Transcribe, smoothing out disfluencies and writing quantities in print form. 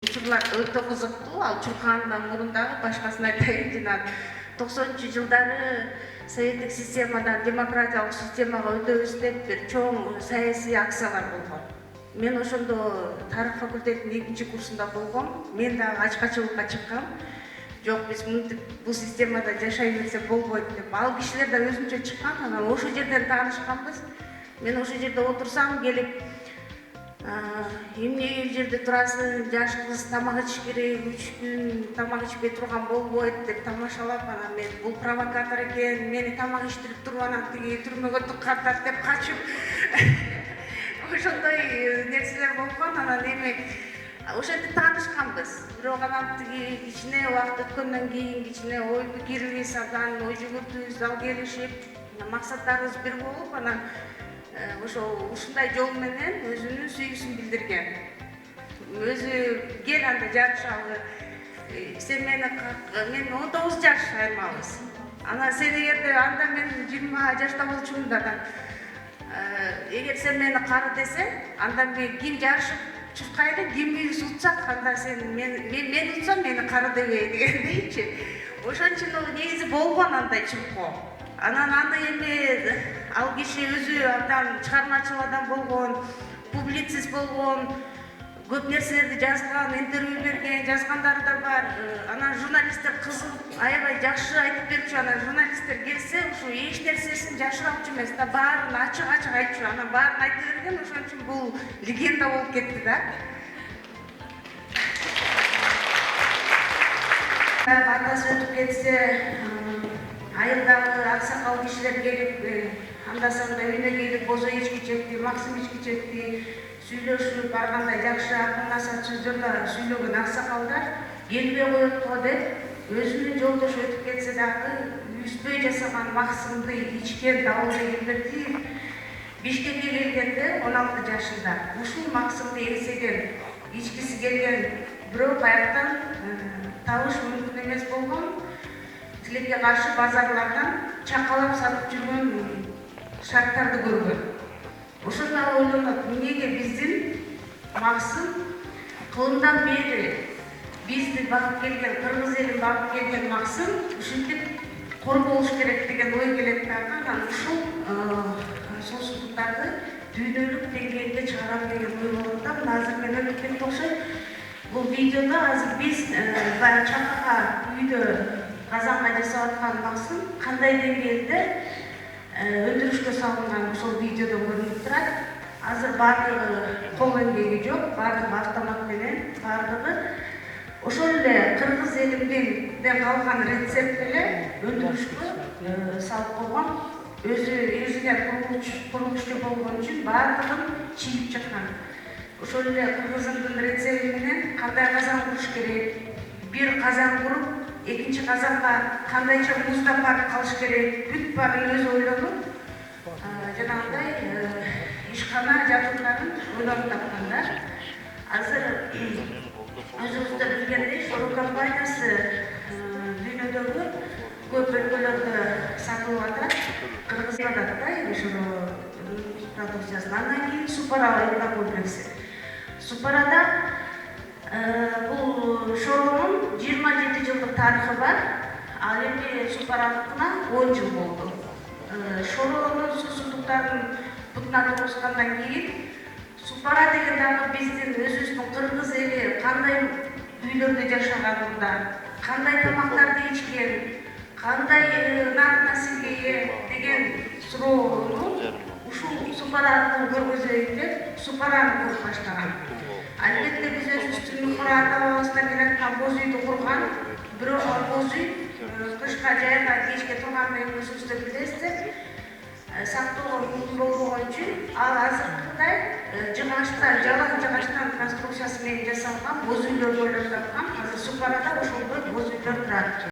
Учурлар өтө кызыктуу. Ал Чуркандан мурун дагы башкасын айтайын. Жана 90-жылдары советтик системадан демократиялык системага өтөбүз деп бир чоң саясий акциялар болгон. Мен ошондо тарых факультетинин 2-курсунда болгом. Мен дагы ачкачылыкка чыккам. Жок, биз бул системада жашай берсек болбойт деп. Ал кишилер да өзүнчө чыккан. Анан ошол жерден таанышканбыз. Мен ошол жерде отурсам келип, эмне эл жерде турасың, жаш кыз, тамак ичиш керек, 3 күн тамак ичпей турган болбойт деп тамашалап, анан мен бул провокатор экен, мени тамак иштирип туруп анан тиги түрмөгө тыккантат деп качып ошондой нерселер болгон. Анан эми ошентип таанышканбыз. Бирок анан тиги кичине убакыт өткөндөн кийин кичине ой пикирибиз, анан ой жүгүртүбүз дал келишип, максаттарыбыз бир болуп, анан ошол ушундай жол менен өзүнүн сүйүүсүн билдирген. Өзү кел анда жарышалы. Сен мен 19 жаш айырмабыз. Анан сен эгерде анда мен 20 жашта болчумун да. Эгер сен мени кары десең, анда мен ким жарышып чуркайлы, ким биз утсак, анда сен мен утсам мени кары дебей дегендейчи. Ошончун негизи болгон андай чуркоо. Анан аны эми ал киши өзү абдан чыгармачыл адам болгон, публицист болгон, көп нерселерди жазган, интервью берген, жазгандары да бар. Анан журналисттер кызыгып, аябай жакшы айтып берчү. Анан журналисттер келсе, ушу эч нерсесин жашыраучу эмес да, баарын ачык айтчу. Анан баарын айта берген, ошон үчүн бул легенда болуп кетти да. Батасы өтүп кетсе, айылдагы аксакал кишилер келип, анда-санда үйүнө келип, бозо ички чекти, максим ички чекти, сүйлөшүп, ар кандай жакшы акылнасат сөздөрдө сүйлөгөн аксакалдар келбей коет го деп, өзүнүн жолдошу өтүп кетсе дагы үзбөй жасаган максымды ичкен Даулбек Элбертиев Бишкекке келгенде 16 жашында ушул максымды эсеген, ичкиси келген, бирок аяктан табыш мүмкүн эмес болгон. Тилекке каршы базарлардан чакалап сатып жүргөн шарттарды көргөн. Ошондо ойлонот, эмнеге биздин максым кылымдан бери бизди багып келген, кыргыз элин багып келген максым ушинтип кор болуш керек деген ой келет дагы. Анан ушул солсуздуктарды дүйнөлүк деңгээлде чыгарам деген ой болот да. Азыр мен өтүп кетти окшойт. Бул видеодо азыр биз чакага үйдө казанга жасап аткан максым кандай деңгээлде өндүрүшкө салынган ошол видеодо көрүнүп турат. Азыр баардыгы кол эмгеги жок, баардыгы автомат менен, баардыгы ошол эле кыргыз элинден калган рецепт эле өндүрүшкө салып койгон. Өзүнө курулучу болгон үчүн баардыгын чийип чыккан. Ошол эле кыргыздын рецепти менен кандай казан куруш керек, бир казан куруп, экинчи казанга кандайча муздап барып калыш керек, бүт баарын өзү ойлонуп, жанагындай ишкана жабдыктарын ойлонуп тапкандар. Азыр өзүңүздөр билгендей, Шору компаниясы дүйнөдөгү көп өлкөлөрдө сатылып атат, кыргызда да эми Шору продукциясын. Андан кийин Супара комплекси. Супарада бул Шорунун 27 жылдык тарыхы бар. Ал эми Супараныкына 10 жыл болду. Шорунун суусундуктарын бутуна тургузгандан кийин Супара деген дагы биздин өзүбүздүн кыргыз эли кандай үйлөрдө жашаганында, кандай тамактарды ичкен, кандай нар-насибге ээ деген суроону ушул Супара аркылуу көргөзөйүн деп Супараны куруп баштаган. Албетте биз өзүбүздүн мурда ата-бабабыздан келаткан боз үйдү курган, бирок ал боз үй кышка, жайга, кечке турганда өзүңүздөр билесиздер, сактоого мүмкүн болбогон үчүн ал азыркыдай жалаң жыгачтан конструкциясы менен жасалган боз үйлөрдү ойлоп тапкан. Азыр Супарада ошондой боз үйлөр турат.